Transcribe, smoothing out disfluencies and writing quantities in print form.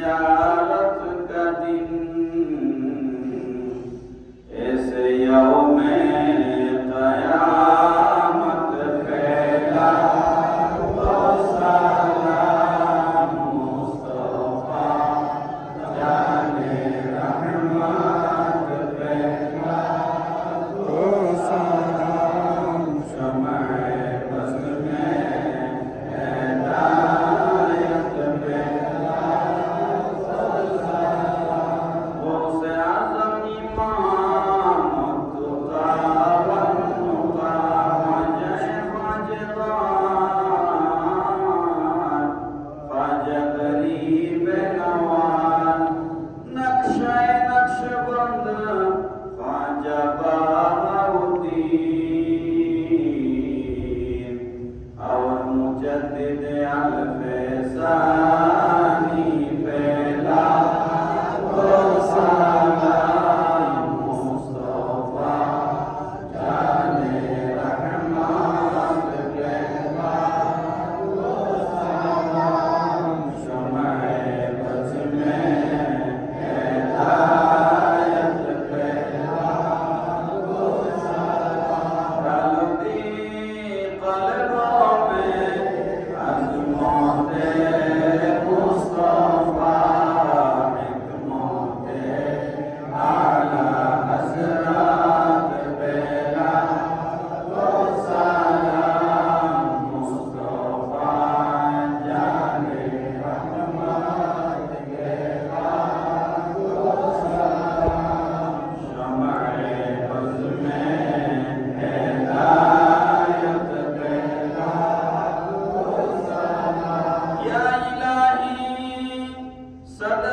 जियारत का दिन ऐसे यौमे क़यामत फैला तो सलाम मुस्तफ़ा जाने रहमत फैला तो सलाम शमए बज़्म में हिदायत फैला गौसे आज़म इमाम तुक़ा वन्नुक़ा ख्वाजा ख्वाजा गरीब नवाज़ नक्शे नक्शबंद ख्वाजा बहाउद्दीन और मुजद्दिद अल-फैज़ानी फैला तो सलाम मुस्तफ़ा जाने रहमत फैला तो सलाम शमए बज़्म में हिदायत फैला तो सलाम डालती क़ल्बों में अज़्मते मुस्तफ़ा हिकमते आला हज़रात फैला तो सलाम मुस्तफ़ा जाने रहमत फैला तो सलाम शमए बज़्म में हिदायत फैला तो सलाम या इलाही सदा